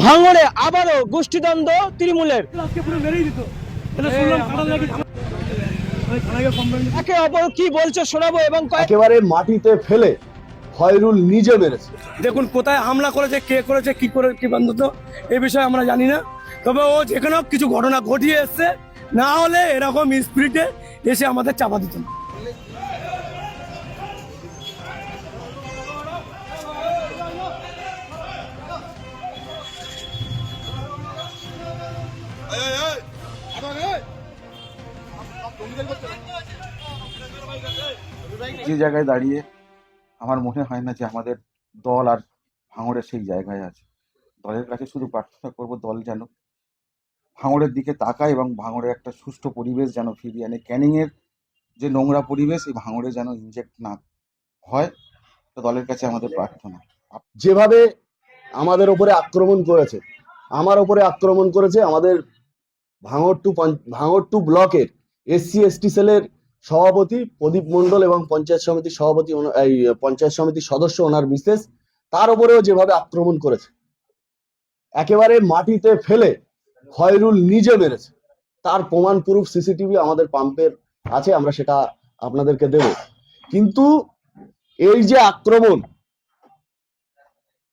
ভাঙড়ে আবারও গোষ্ঠীদ্বন্দ্ব তৃণমূলের, একে অপর কি বলছে শোনাবো এবং একেবারে মাটিতে ফেলে খয়রুল নিজে মেরেছে। দেখুন কোথায় হামলা করেছে, কে করেছে, কি করে কি বন্ধুত্ব এই বিষয়ে আমরা জানি না, তবে ও যেখানে কিছু ঘটনা ঘটিয়ে এসছে, না হলে এরকম স্পিরিটে এসে আমাদের চাপা দিত না। যে জায়গায় দাঁড়িয়ে আমার মনে হয় না যে আমাদের দল আর ভাঙড়ের সেই জায়গায় আছে। দলের কাছে শুধু প্রার্থনা করব, দল যেন ভাঙড়ের দিকে তাকায় এবং ভাঙড়ে একটা সুষ্ঠু পরিবেশ যেন ফিরিয়ে আনে। ক্যানিংয়ের যে নোংরা পরিবেশ এই ভাঙড়ে যেন ইনজেক্ট না হয়, তো দলের কাছে আমাদের প্রার্থনা। যেভাবে আমাদের ওপরে আক্রমণ করেছে, আমার ওপরে আক্রমণ করেছে আমাদের ভাঙড় টু ব্লকের SC ST সেলের সভাপতি প্রদীপ মণ্ডল এবং পঞ্চায়েত সমিতির সভাপতি, এই পঞ্চায়েত সমিতির সদস্য ওনার মিসেস, তার উপরেও যেভাবে আক্রমণ করেছে, একেবারে মাটিতে ফেলে খয়রুল নিজে মেরেছে। তার প্রমাণ প্রুফ CCTV আমাদের পাম্পের আছে, আমরা সেটা আপনাদেরকে দেব। কিন্তু এই যে আক্রমণ,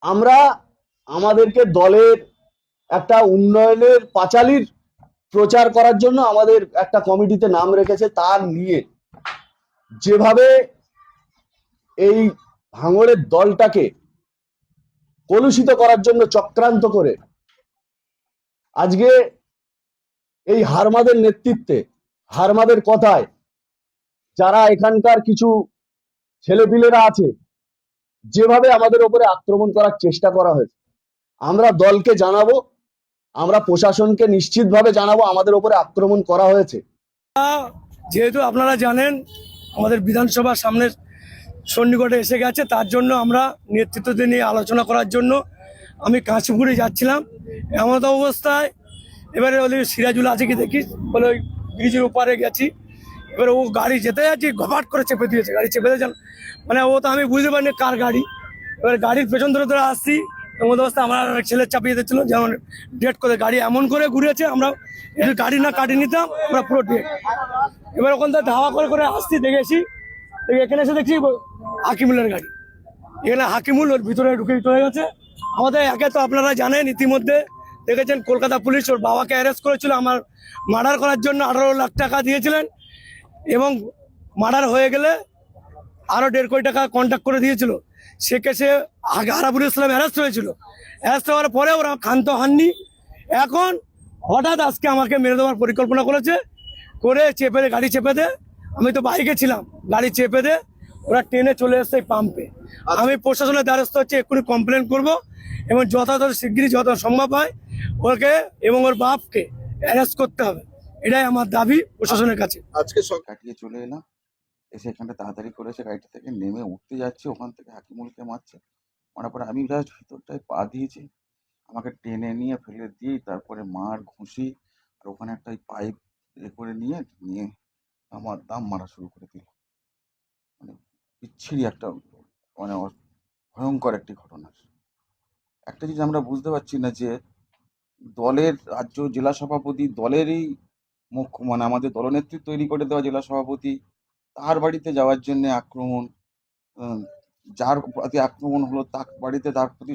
আমরা আমাদেরকে দলের একটা উন্নয়নের পাঁচালীর প্রচার করার জন্য আমাদের একটা কমিটিতে নাম রেখেছে, তার নিয়ে যেভাবে এই ভাঙড়ের দলটাকে কলুষিত করার জন্য চক্রান্ত করে আজকে এই হারমাদের নেতৃত্বে, হারমাদের কথায় যারা এখানকার কিছু ছেলেপিলেরা আছে, যেভাবে আমাদের উপরে আক্রমণ করার চেষ্টা করা হয়েছে, আমরা দলকে জানাবো, আমরা প্রশাসনকে নিশ্চিতভাবে জানাবো আমাদের উপরে আক্রমণ করা হয়েছে। যেহেতু আপনারা জানেন আমাদের বিধানসভার সামনের সন্নিকটে এসে গেছে, তার জন্য আমরা নেতৃত্ব নিয়ে আলোচনা করার জন্য আমি কাঁচপুকুরে যাচ্ছিলাম। এমন অবস্থায় এবারে ওদের সিরাজুল আছে কি দেখি বলে ওই ব্রিজের ওপারে গেছি, এবারে ও গাড়ি যেতে যাচ্ছি ঘপাট করে চেপে দিয়েছে, গাড়ি চেপে দিয়েছেন মানে ও তো আমি বুঝতে পারিনি কার গাড়ি। এবার গাড়ির পেছন ধরে ধরে আসছি, এমন অবস্থা আমার ছেলে চাপিয়ে দিচ্ছিল, যেমন ডেট করে গাড়ি এমন করে ঘুরেছে, আমরা একটু গাড়ি না কাটিয়ে নিতাম আমরা পুরো ডেট। এবার ওখান থেকে ধাওয়া করে করে আসছি, দেখেছি এখানে এসে দেখছি হাকিমুলের গাড়ি, এখানে হাকিমুল ওর ভিতরে ঢুকে চলে গেছে। আমাদের একে তো আপনারা জানেন ইতিমধ্যে দেখেছেন কলকাতা পুলিশ ওর বাবাকে অ্যারেস্ট করেছিল, আমার মার্ডার করার জন্য 18 লাখ টাকা দিয়েছিলেন এবং মার্ডার হয়ে গেলে আরও 1.5 কোটি টাকা কন্ট্যাক্ট করে দিয়েছিল। সে কেসে আরাবুল ইসলাম অ্যারেস্ট হয়েছিল, অ্যারেস্ট হওয়ার পরে ওরা ক্ষান্ত হননি। এখন হঠাৎ আজকে আমাকে মেরে দেওয়ার পরিকল্পনা করেছে, করে চেপে দে, গাড়ি চেপে দে, আমি তো বাইকে ছিলাম, গাড়ি চেপে দে ওরা ট্রেনে চলে এসছে এই পাম্পে। আমি প্রশাসনের দ্বারস্থ হচ্ছে, এক্ষুনি কমপ্লেন করব এবং যথাযথ শিগগিরই যত সম্ভব হয় ওকে এবং ওর বাপকে অ্যারেস্ট করতে হবে, এটাই আমার দাবি প্রশাসনের কাছে। আজকে কাটিয়ে চলে এলাম, এসে এখানটা তাড়াতাড়ি করেছে, গাড়িটা থেকে নেমে উঠতে যাচ্ছে, ওখান থেকে হাকিমুলকে মারছে, মারার পরে আমি জাস্ট ভিতরটায় পা দিয়েছি, আমাকে টেনে নিয়ে ফেলে দিয়ে তারপরে মার ঘুষি আর ওখানে একটা পাইপ করে নিয়ে নিয়ে আমার দাম মারা শুরু করে দিল। মানে বিচ্ছিরি একটা, মানে ভয়ঙ্কর একটি ঘটনা। একটা জিনিস আমরা বুঝতে পারছি না যে দলের রাজ্য জেলা সভাপতি, দলেরই মুখ্য, মানে আমাদের দলনেত্রী তৈরি করে দেওয়া জেলা সভাপতি, তার বাড়িতে যাওয়ার জন্য আক্রমণ, যার প্রতি আক্রমণ হলো তার বাড়িতে তার প্রতি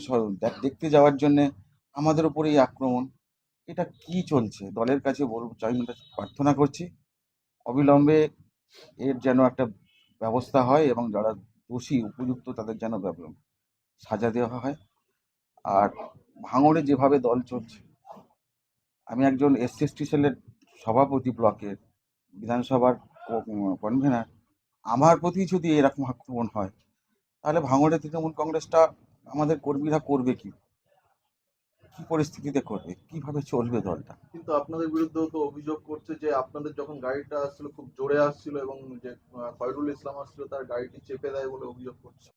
দেখতে যাওয়ার জন্য আমাদের উপরে এই আক্রমণ। এটা কি চলছে? দলের কাছে বলবো, চাই প্রার্থনা করছি অবিলম্বে এর যেন একটা ব্যবস্থা হয় এবং যারা দোষী উপযুক্ত তাদের যেন সাজা দেওয়া হয়। আর ভাঙড়ে যেভাবে দল চলছে, আমি একজন SC ST সেলের সভাপতি, ব্লকের বিধানসভার কনভেনার, আমার প্রতি যদি এরকম আক্রমণ হয় তাহলে ভাঙড়ে তৃণমূল কংগ্রেসটা আমাদের কর্মীরা করবে কি, কি পরিস্থিতিতে করবে, কিভাবে চলবে দলটা? কিন্তু আপনাদের বিরুদ্ধেও তো অভিযোগ করছে যে আপনাদের যখন গাড়িটা আসছিল খুব জোরে আসছিল এবং যে খয়রুল ইসলাম আসছিল তার গাড়িটি চেপে দেয় বলে অভিযোগ করছে।